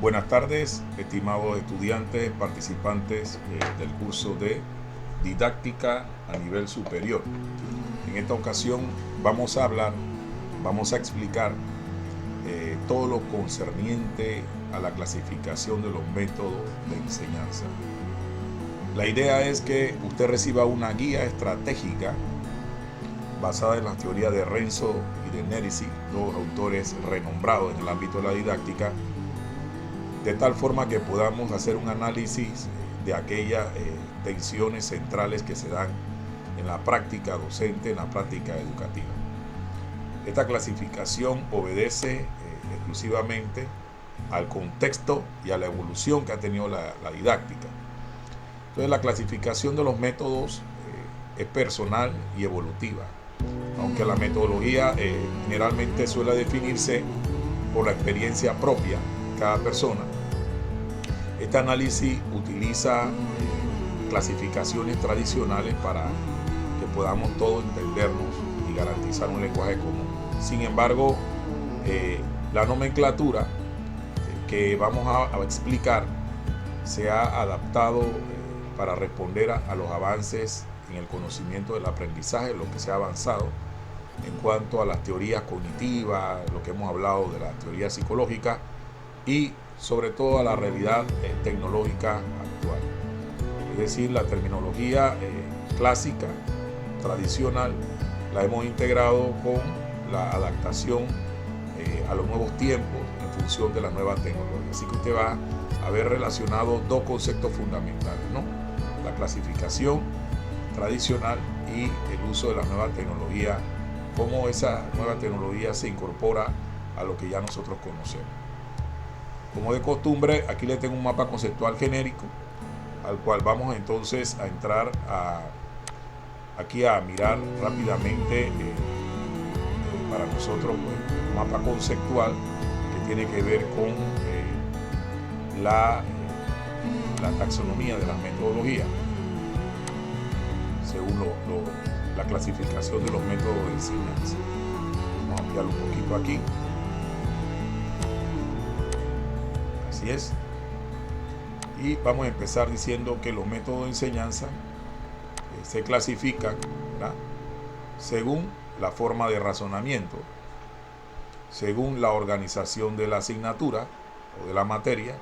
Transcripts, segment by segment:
Buenas tardes, estimados estudiantes, participantes del curso de didáctica a nivel superior. En esta ocasión vamos a explicar todo lo concerniente a la clasificación de los métodos de enseñanza. La idea es que usted reciba una guía estratégica basada en las teorías de Renzo y de Nerisi, dos autores renombrados en el ámbito de la didáctica, de tal forma que podamos hacer un análisis de aquellas tensiones centrales que se dan en la práctica docente, en la práctica educativa. Esta clasificación obedece exclusivamente al contexto y a la evolución que ha tenido la didáctica. Entonces, la clasificación de los métodos es personal y evolutiva, aunque la metodología generalmente suele definirse por la experiencia propia de cada persona. Este análisis utiliza clasificaciones tradicionales para que podamos todos entendernos y garantizar un lenguaje común. Sin embargo, la nomenclatura que vamos a explicar se ha adaptado para responder a los avances en el conocimiento del aprendizaje, lo que se ha avanzado en cuanto a las teorías cognitivas, lo que hemos hablado de la teoría psicológica y sobre todo a la realidad tecnológica actual. Es decir, la terminología clásica, tradicional, la hemos integrado con la adaptación a los nuevos tiempos en función de la nueva tecnología. Así que usted va a ver relacionado dos conceptos fundamentales, ¿no? La clasificación tradicional y el uso de la nueva tecnología, cómo esa nueva tecnología se incorpora a lo que ya nosotros conocemos. Como de costumbre, aquí le tengo un mapa conceptual genérico al cual vamos entonces a entrar aquí a mirar rápidamente para nosotros pues, un mapa conceptual que tiene que ver con la taxonomía de la metodología según la clasificación de los métodos de enseñanza. Vamos a ampliarlo un poquito aquí. Así es. Y vamos a empezar diciendo que los métodos de enseñanza se clasifican, ¿verdad?, según la forma de razonamiento, según la organización de la asignatura o de la materia,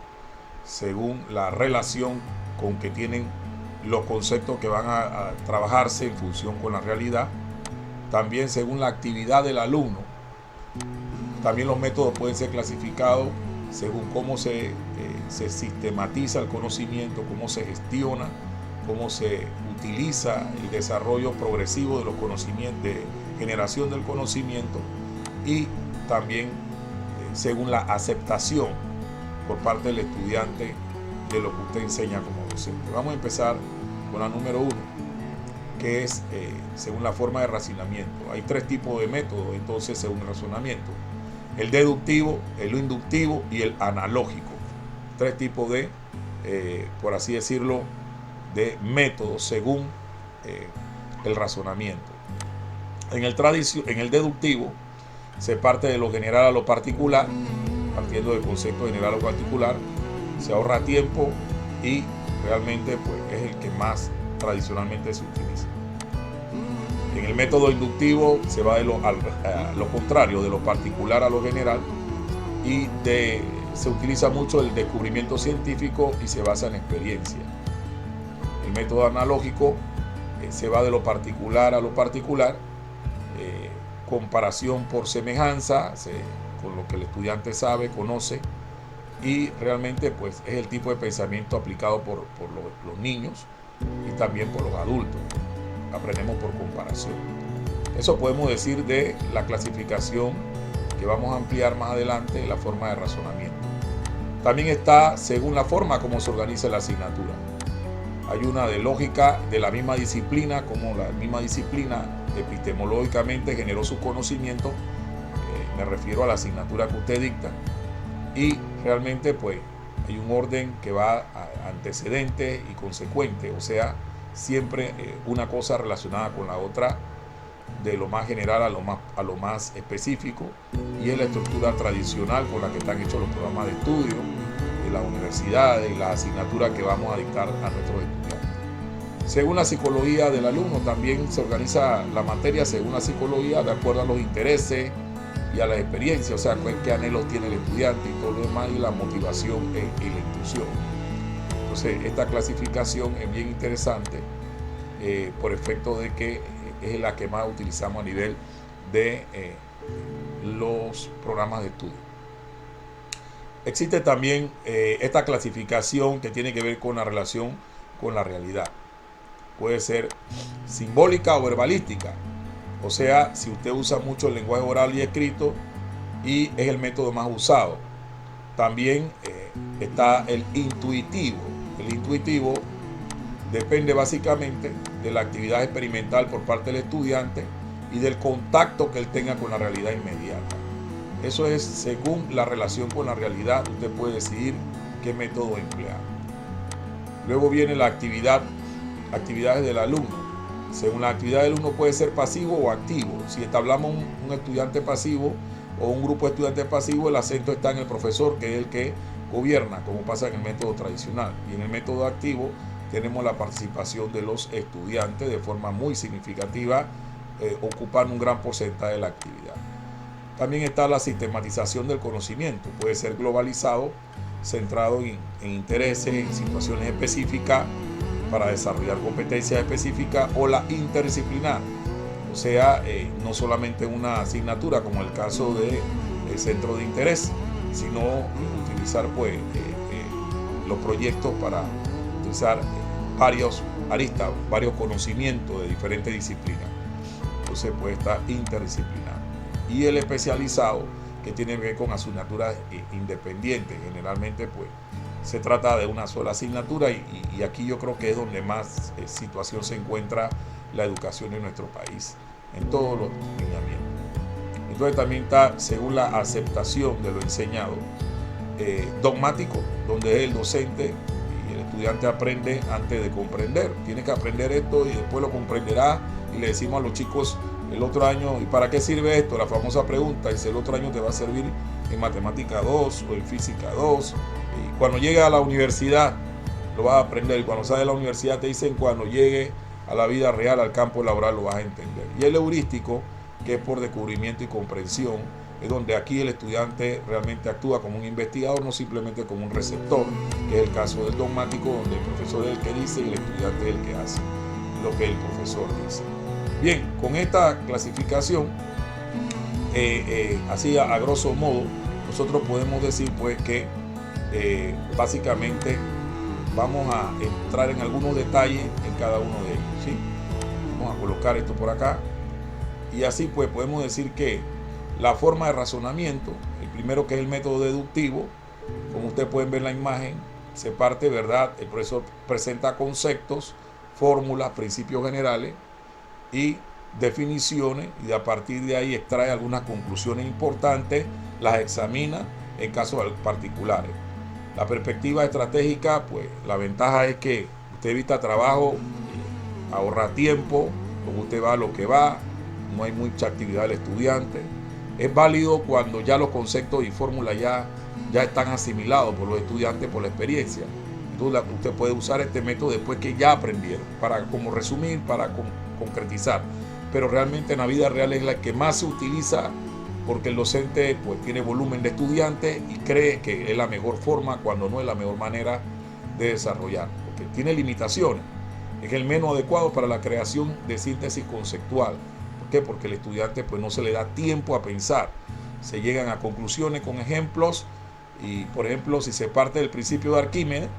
según la relación con que tienen los conceptos que van a trabajarse en función con la realidad, también según la actividad del alumno. También los métodos pueden ser clasificados según cómo se sistematiza el conocimiento, cómo se gestiona, cómo se utiliza el desarrollo progresivo de los conocimientos, de generación del conocimiento, y también según la aceptación por parte del estudiante de lo que usted enseña como docente. Vamos a empezar con la número 1, que es según la forma de razonamiento. Hay tres tipos de métodos, entonces, según el razonamiento: el deductivo, el inductivo y el analógico. Tres tipos de, por así decirlo, de métodos según el razonamiento. En el deductivo se parte de lo general a lo particular, partiendo del concepto general a lo particular, se ahorra tiempo y realmente pues, es el que más tradicionalmente se utiliza. En el método inductivo se va de lo contrario, de lo particular a lo general, y se utiliza mucho el descubrimiento científico y se basa en experiencia. El método analógico se va de lo particular a lo particular, comparación por semejanza, con lo que el estudiante sabe, conoce, y realmente pues, es el tipo de pensamiento aplicado por los niños y también por los adultos. Aprendemos por comparación. Eso podemos decir de la clasificación que vamos a ampliar más adelante, la forma de razonamiento. También está según la forma como se organiza la asignatura. Hay una de lógica de la misma disciplina, como la misma disciplina epistemológicamente generó su conocimiento, me refiero a la asignatura que usted dicta, y realmente pues hay un orden que va antecedente y consecuente, o sea, siempre una cosa relacionada con la otra, de lo más general a lo más específico, y es la estructura tradicional con la que están hechos los programas de estudio, en las universidades y las asignaturas que vamos a dictar a nuestros estudiantes. Según la psicología del alumno, también se organiza la materia según la psicología, de acuerdo a los intereses y a la experiencia, o sea, qué anhelos tiene el estudiante y todo lo demás, y la motivación y la intuición. Entonces, esta clasificación es bien interesante por efecto de que es la que más utilizamos a nivel de los programas de estudio. Existe también esta clasificación que tiene que ver con la relación con la realidad. Puede ser simbólica o verbalística. O sea, si usted usa mucho el lenguaje oral y escrito, y es el método más usado. También está el intuitivo. El intuitivo depende básicamente de la actividad experimental por parte del estudiante y del contacto que él tenga con la realidad inmediata. Eso es según la relación con la realidad, usted puede decidir qué método emplear. Luego viene la actividades del alumno. Según la actividad del alumno puede ser pasivo o activo. Si hablamos un estudiante pasivo o un grupo de estudiantes pasivos, el acento está en el profesor, que es el que gobierna, como pasa en el método tradicional. Y en el método activo tenemos la participación de los estudiantes de forma muy significativa, ocupando un gran porcentaje de la actividad. También está la sistematización del conocimiento. Puede ser globalizado, centrado en intereses, en situaciones específicas para desarrollar competencias específicas, o la interdisciplinar. O sea, no solamente una asignatura como el caso de centro de interés, sino utilizar pues los proyectos para utilizar varios aristas, varios conocimientos de diferentes disciplinas. Entonces puede estar interdisciplinar. Y el especializado, que tiene que ver con asignaturas independientes. Generalmente pues se trata de una sola asignatura, y aquí yo creo que es donde más situación se encuentra la educación en nuestro país, en todos los lineamientos. Entonces también está, según la aceptación de lo enseñado, dogmático, donde es el docente y el estudiante aprende antes de comprender. Tiene que aprender esto y después lo comprenderá, y le decimos a los chicos el otro año, ¿y para qué sirve esto? La famosa pregunta, y si el otro año te va a servir en matemática 2 o en física 2. Y cuando llegue a la universidad lo vas a aprender, y cuando sales de la universidad te dicen cuando llegue a la vida real, al campo laboral, lo vas a entender. Y el heurístico, que es por descubrimiento y comprensión, es donde aquí el estudiante realmente actúa como un investigador, no simplemente como un receptor, que es el caso del dogmático, donde el profesor es el que dice y el estudiante es el que hace lo que el profesor dice. Bien, con esta clasificación, así a grosso modo, nosotros podemos decir pues que básicamente vamos a entrar en algunos detalles en cada uno de ellos, ¿sí? Vamos a colocar esto por acá, y así pues podemos decir que la forma de razonamiento, el primero, que es el método deductivo, como ustedes pueden ver en la imagen, se parte, ¿verdad? El profesor presenta conceptos, fórmulas, principios generales y definiciones, y a partir de ahí extrae algunas conclusiones importantes, las examina en casos particulares. La perspectiva estratégica, pues la ventaja es que usted evita trabajo, ahorra tiempo, porque usted va a lo que va, no hay mucha actividad del estudiante. Es válido cuando ya los conceptos y fórmulas ya están asimilados por los estudiantes por la experiencia. Entonces usted puede usar este método después que ya aprendieron, para como resumir, para concretizar. Pero realmente en la vida real es la que más se utiliza, porque el docente pues tiene volumen de estudiantes y cree que es la mejor forma, cuando no es la mejor manera de desarrollar, porque tiene limitaciones. Es el menos adecuado para la creación de síntesis conceptual. ¿Por qué? Porque el estudiante pues no se le da tiempo a pensar. Se llegan a conclusiones con ejemplos, y por ejemplo, si se parte del principio de Arquímedes,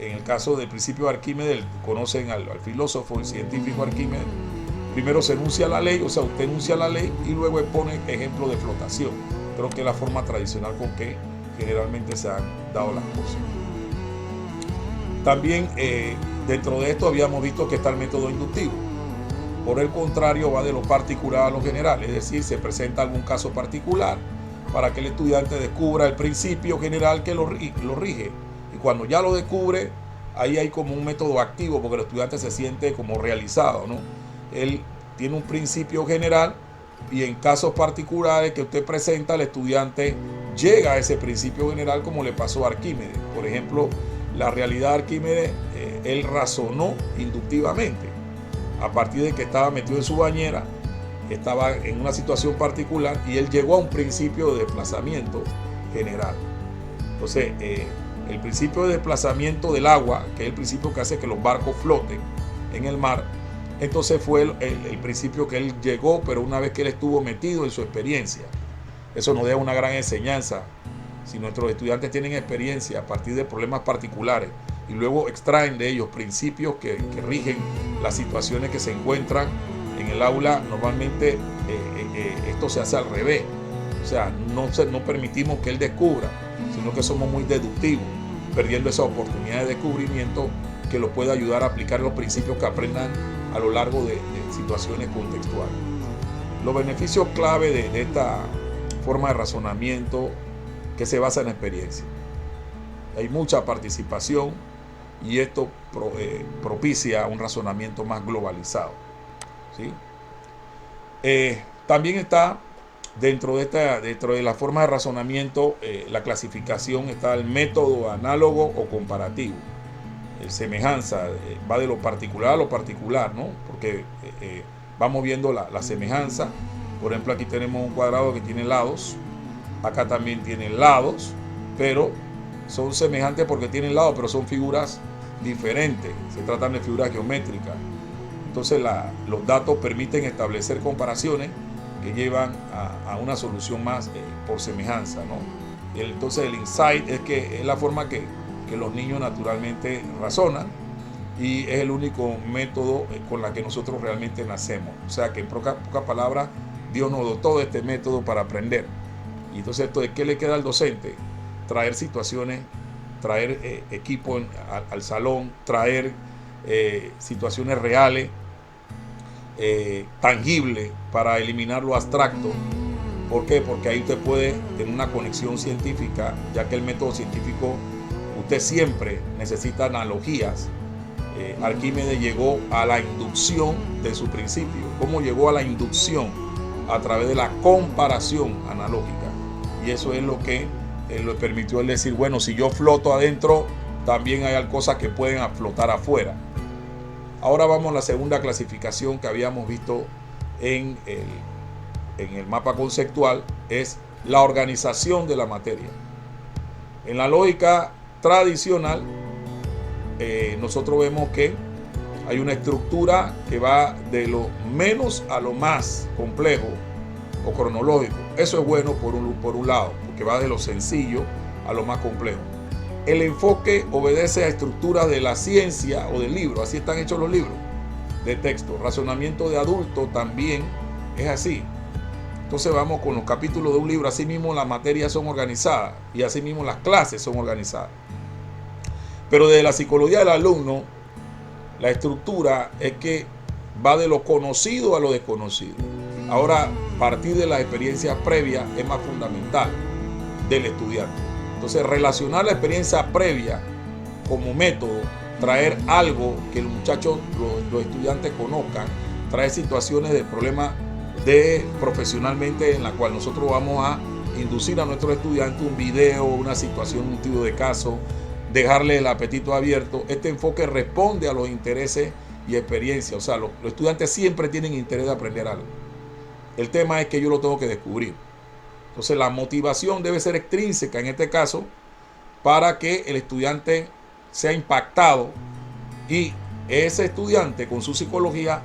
en el caso del principio de Arquímedes, conocen al filósofo y científico Arquímedes. Primero se enuncia la ley, o sea, usted enuncia la ley y luego pone ejemplo de flotación. Creo que es la forma tradicional con que generalmente se han dado las cosas. También dentro de esto habíamos visto que está el método inductivo. Por el contrario, va de lo particular a lo general, es decir, se presenta algún caso particular para que el estudiante descubra el principio general que lo rige. Y cuando ya lo descubre, ahí hay como un método activo, porque el estudiante se siente como realizado, ¿no? Él tiene un principio general y en casos particulares que usted presenta, el estudiante llega a ese principio general, como le pasó a Arquímedes. Por ejemplo, la realidad de Arquímedes, él razonó inductivamente a partir de que estaba metido en su bañera, estaba en una situación particular y él llegó a un principio de desplazamiento general. Entonces, el principio de desplazamiento del agua, que es el principio que hace que los barcos floten en el mar, entonces fue el principio que él llegó, pero una vez que él estuvo metido en su experiencia. Eso nos deja una gran enseñanza. Si nuestros estudiantes tienen experiencia a partir de problemas particulares y luego extraen de ellos principios que rigen las situaciones que se encuentran en el aula, normalmente esto se hace al revés. O sea, no permitimos que él descubra, sino que somos muy deductivos, perdiendo esa oportunidad de descubrimiento que lo puede ayudar a aplicar los principios que aprendan a lo largo de situaciones contextuales. Los beneficios clave de esta forma de razonamiento que se basa en la experiencia. Hay mucha participación y esto propicia un razonamiento más globalizado, ¿sí? También está dentro de la forma de razonamiento, la clasificación, está el método análogo o comparativo. El semejanza va de lo particular a lo particular, ¿no? Porque vamos viendo la semejanza. Por ejemplo, aquí tenemos un cuadrado que tiene lados, acá también tiene lados, pero son semejantes porque tienen lados, pero son figuras diferentes, se tratan de figuras geométricas. Entonces los datos permiten establecer comparaciones que llevan a una solución más por semejanza, ¿no? Entonces el insight es la forma que los niños naturalmente razonan y es el único método con la que nosotros realmente nacemos. O sea que en pocas palabras, Dios nos dotó de este método para aprender. Y entonces, ¿qué le queda al docente? Traer situaciones, traer equipo al salón, traer situaciones reales, tangibles, para eliminar lo abstracto. ¿Por qué? Porque ahí usted puede tener una conexión científica, ya que el método científico, usted siempre necesita analogías. Arquímedes llegó a la inducción de su principio. ¿Cómo llegó a la inducción? A través de la comparación analógica. Y eso es lo que le permitió él decir, bueno, si yo floto adentro, también hay cosas que pueden flotar afuera. Ahora vamos a la segunda clasificación que habíamos visto en el mapa conceptual, es la organización de la materia. En la lógica tradicional, nosotros vemos que hay una estructura que va de lo menos a lo más complejo o cronológico. Eso es bueno por un lado, porque va de lo sencillo a lo más complejo. El enfoque obedece a estructuras de la ciencia o del libro. Así están hechos los libros de texto. Razonamiento de adulto también es así. Entonces vamos con los capítulos de un libro. Así mismo las materias son organizadas y así mismo las clases son organizadas. Pero desde la psicología del alumno, la estructura es que va de lo conocido a lo desconocido. Ahora, a partir de las experiencias previas es más fundamental del estudiante. Entonces, relacionar la experiencia previa como método, traer algo que los muchachos, los estudiantes conozcan, traer situaciones de problemas profesionalmente en la cual nosotros vamos a inducir a nuestros estudiantes un video, una situación, un tipo de caso, dejarle el apetito abierto. Este enfoque responde a los intereses y experiencias. O sea, los estudiantes siempre tienen interés de aprender algo. El tema es que yo lo tengo que descubrir. Entonces la motivación debe ser extrínseca en este caso para que el estudiante sea impactado y ese estudiante con su psicología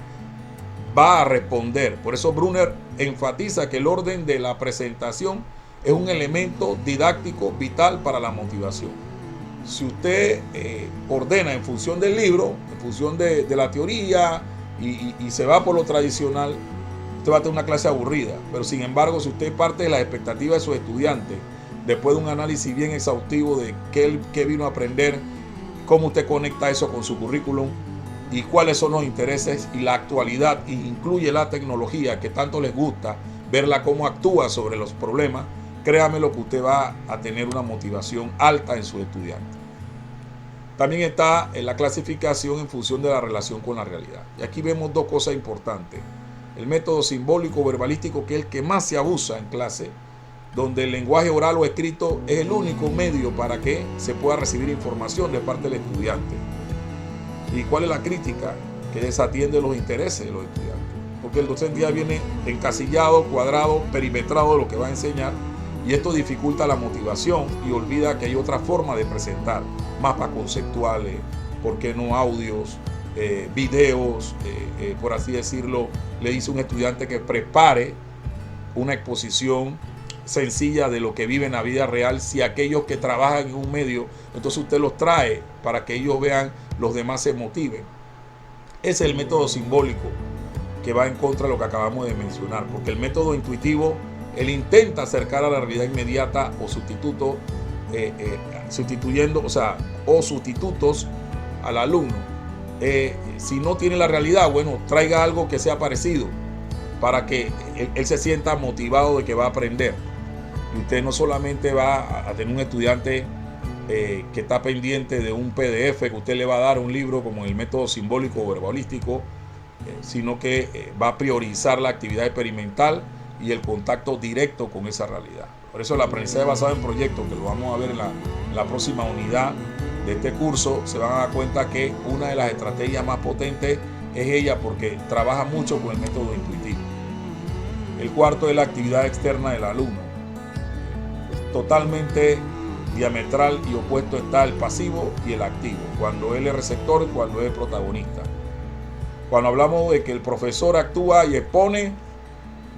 va a responder. Por eso Brunner enfatiza que el orden de la presentación es un elemento didáctico vital para la motivación. Si usted ordena en función del libro, en función de la teoría y se va por lo tradicional, usted va a tener una clase aburrida. Pero sin embargo, si usted parte de las expectativas de sus estudiantes, después de un análisis bien exhaustivo de qué vino a aprender, cómo usted conecta eso con su currículum y cuáles son los intereses y la actualidad, y incluye la tecnología que tanto les gusta, verla cómo actúa sobre los problemas, créame lo que usted va a tener una motivación alta en sus estudiantes. También está en la clasificación en función de la relación con la realidad. Y aquí vemos dos cosas importantes. el método simbólico verbalístico, que es el que más se abusa en clase, donde el lenguaje oral o escrito es el único medio para que se pueda recibir información de parte del estudiante. ¿Y cuál es la crítica? Que desatiende los intereses de los estudiantes, porque el docente ya viene encasillado, cuadrado, perimetrado de lo que va a enseñar, y esto dificulta la motivación y olvida que hay otra forma de presentar, mapas conceptuales, ¿por qué no audios, videos, por así decirlo? Le dice un estudiante que prepare una exposición sencilla de lo que vive en la vida real. Si aquellos que trabajan en un medio, entonces usted los trae para que ellos vean, los demás se motiven. Ese es el método simbólico que va en contra de lo que acabamos de mencionar, porque el método intuitivo, él intenta acercar a la realidad inmediata o sustituyendo, o sustitutos al alumno. Si no tiene la realidad, bueno, traiga algo que sea parecido para que él se sienta motivado de que va a aprender. Y usted no solamente va a tener un estudiante que está pendiente de un PDF que usted le va a dar, un libro como el método simbólico o verbalístico, sino que va a priorizar la actividad experimental y el contacto directo con esa realidad. Por eso el aprendizaje basado en proyectos, que lo vamos a ver en la próxima unidad de este curso, se van a dar cuenta que una de las estrategias más potentes es ella, porque trabaja mucho con el método intuitivo. El cuarto es la actividad externa del alumno. Totalmente diametral y opuesto está el pasivo y el activo, cuando él es receptor y cuando es protagonista. Cuando hablamos de que el profesor actúa y expone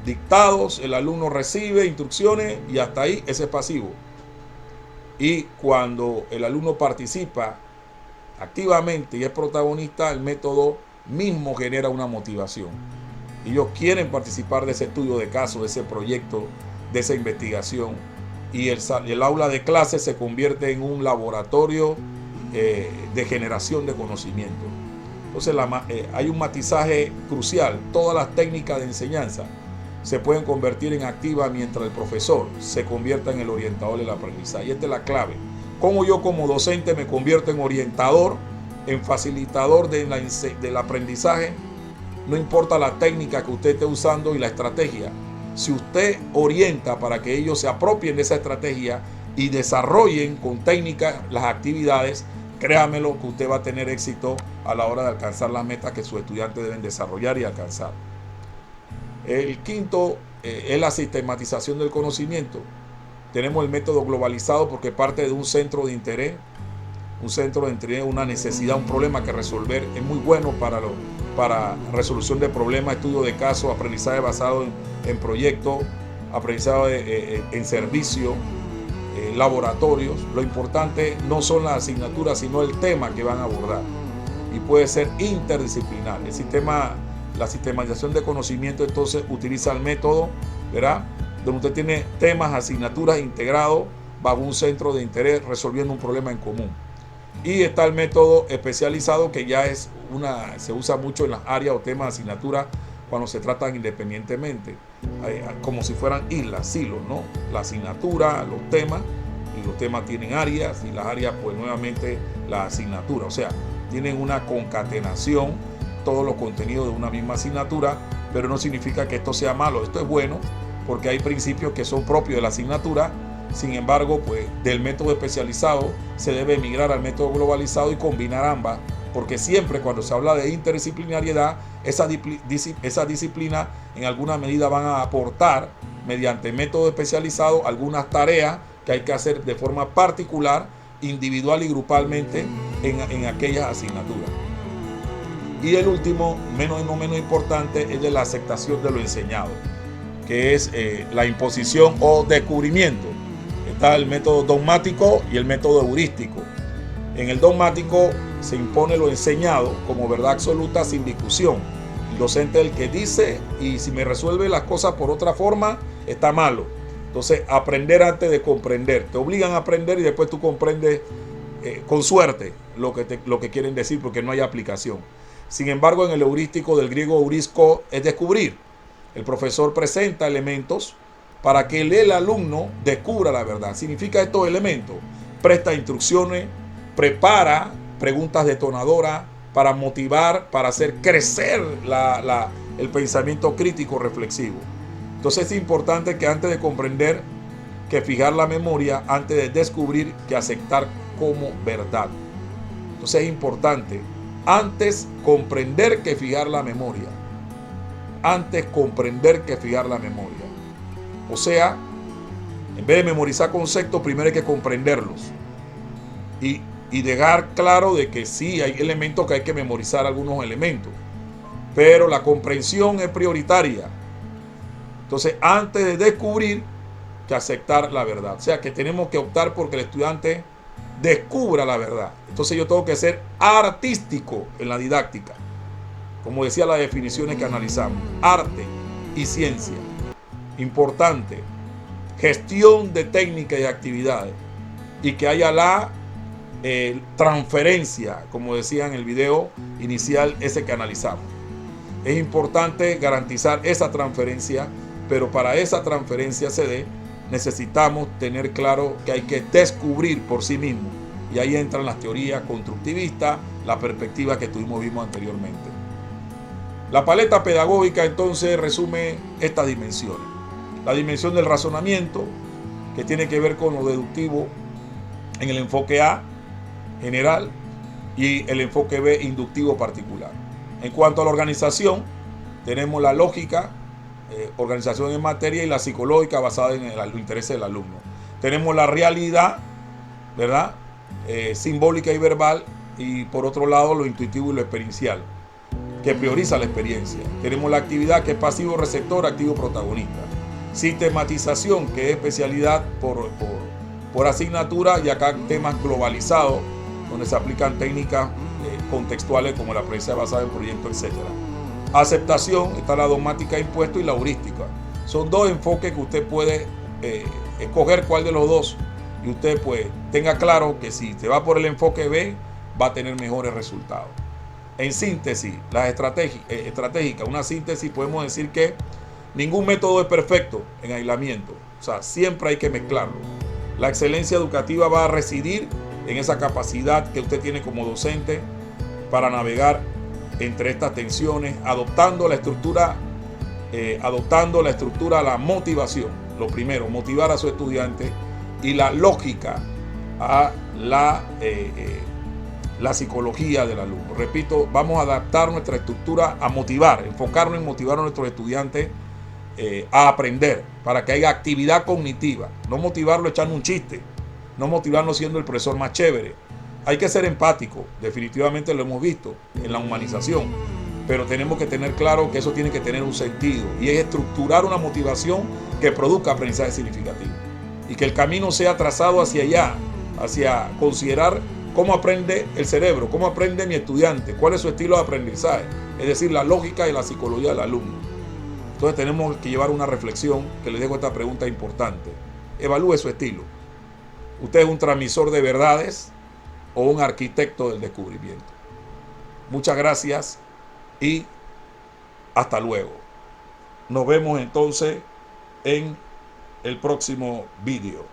dictados, el alumno recibe instrucciones y hasta ahí, ese es pasivo. Y cuando el alumno participa activamente y es protagonista, el método mismo genera una motivación. Ellos quieren participar de ese estudio de caso, de ese proyecto, de esa investigación, y el aula de clase se convierte en un laboratorio de generación de conocimiento. Entonces hay un matizaje crucial. Todas las técnicas de enseñanza se pueden convertir en activas mientras el profesor se convierta en el orientador del aprendizaje. Y esta es la clave. Cómo yo como docente me convierto en orientador, en facilitador del aprendizaje. No importa la técnica que usted esté usando y la estrategia. Si usted orienta para que ellos se apropien de esa estrategia y desarrollen con técnica las actividades, créamelo que usted va a tener éxito a la hora de alcanzar las metas que sus estudiantes deben desarrollar y alcanzar. El quinto es la sistematización del conocimiento. Tenemos el método globalizado porque parte de un centro de interés, una necesidad, un problema que resolver. Es muy bueno para resolución de problemas, estudio de casos, aprendizaje basado en proyectos, aprendizaje en servicio, laboratorios. Lo importante no son las asignaturas, sino el tema que van a abordar. Y puede ser interdisciplinar. La sistematización de conocimiento entonces utiliza el método, ¿verdad?, donde usted tiene temas, asignaturas integrados bajo un centro de interés resolviendo un problema en común. Y está el método especializado, que ya se usa mucho en las áreas o temas de asignatura cuando se tratan independientemente, como si fueran islas, silos, ¿no? La asignatura, los temas, y los temas tienen áreas, y las áreas pues nuevamente la asignatura. O sea, tienen una concatenación todos los contenidos de una misma asignatura, pero no significa que esto sea malo. Esto es bueno porque hay principios que son propios de la asignatura. Sin embargo, pues del método especializado se debe migrar al método globalizado y combinar ambas, porque siempre cuando se habla de interdisciplinariedad, esa disciplina en alguna medida van a aportar mediante método especializado algunas tareas que hay que hacer de forma particular, individual y grupalmente en aquellas asignaturas. Y el último, no menos importante, es de la aceptación de lo enseñado, que es la imposición o descubrimiento. Está el método dogmático y el método heurístico. En el dogmático se impone lo enseñado como verdad absoluta sin discusión. El docente es el que dice, y si me resuelve las cosas por otra forma, está malo. Entonces, aprender antes de comprender. Te obligan a aprender y después tú comprendes con suerte lo que quieren decir, porque no hay aplicación. Sin embargo, en el heurístico, del griego eurisko, es descubrir. El profesor presenta elementos para que el alumno descubra la verdad. Significa estos elementos. Presta instrucciones, prepara preguntas detonadoras, para motivar, para hacer crecer el pensamiento crítico reflexivo. Entonces es importante que antes de comprender que fijar la memoria, antes de descubrir que aceptar como verdad. Entonces es importante antes comprender que fijar la memoria. Antes comprender que fijar la memoria. O sea, en vez de memorizar conceptos, primero hay que comprenderlos. Y dejar claro de que sí hay elementos que hay que memorizar, algunos elementos. Pero la comprensión es prioritaria. Entonces, antes de descubrir, que aceptar la verdad. O sea, que tenemos que optar porque el estudiante descubra la verdad. Entonces yo tengo que ser artístico en la didáctica. Como decía las definiciones que analizamos. Arte y ciencia. Importante. Gestión de técnicas y actividades. Y que haya la transferencia, como decía en el video inicial ese que analizamos. Es importante garantizar esa transferencia, pero para esa transferencia se dé, necesitamos tener claro que hay que descubrir por sí mismo. Y ahí entran las teorías constructivistas, la perspectiva que vimos anteriormente. La paleta pedagógica entonces resume estas dimensiones. La dimensión del razonamiento, que tiene que ver con lo deductivo en el enfoque A, general, y el enfoque B, inductivo particular. En cuanto a la organización, tenemos la lógica, organización en materia, y la psicológica basada en los intereses del alumno. Tenemos la realidad, ¿verdad? Simbólica y verbal, y por otro lado lo intuitivo y lo experiencial, que prioriza la experiencia. Tenemos la actividad, que es pasivo receptor, activo protagonista. Sistematización, que es especialidad por asignatura, y acá temas globalizados, donde se aplican técnicas contextuales como la aprendizaje basada en proyectos, etc. Aceptación, está la dogmática de impuesto y la heurística. Son dos enfoques que usted puede escoger cuál de los dos, y usted pues tenga claro que si se va por el enfoque B, va a tener mejores resultados. En síntesis, las estratégicas, una síntesis, podemos decir que ningún método es perfecto en aislamiento. O sea, siempre hay que mezclarlo. La excelencia educativa va a residir en esa capacidad que usted tiene como docente para navegar entre estas tensiones, adoptando la estructura, la motivación. Lo primero, motivar a su estudiante, y la lógica a la psicología del alumno. Repito, vamos a adaptar nuestra estructura a motivar, enfocarnos en motivar a nuestros estudiantes a aprender, para que haya actividad cognitiva. No motivarlo echando un chiste, no motivarlo siendo el profesor más chévere. Hay que ser empático, definitivamente lo hemos visto en la humanización, pero tenemos que tener claro que eso tiene que tener un sentido, y es estructurar una motivación que produzca aprendizaje significativo, y que el camino sea trazado hacia allá, hacia considerar cómo aprende el cerebro, cómo aprende mi estudiante, cuál es su estilo de aprendizaje, es decir, la lógica y la psicología del alumno. Entonces tenemos que llevar una reflexión, que les dejo esta pregunta importante. Evalúe su estilo. ¿Usted es un transmisor de verdades o un arquitecto del descubrimiento? Muchas gracias y hasta luego. Nos vemos entonces en el próximo vídeo.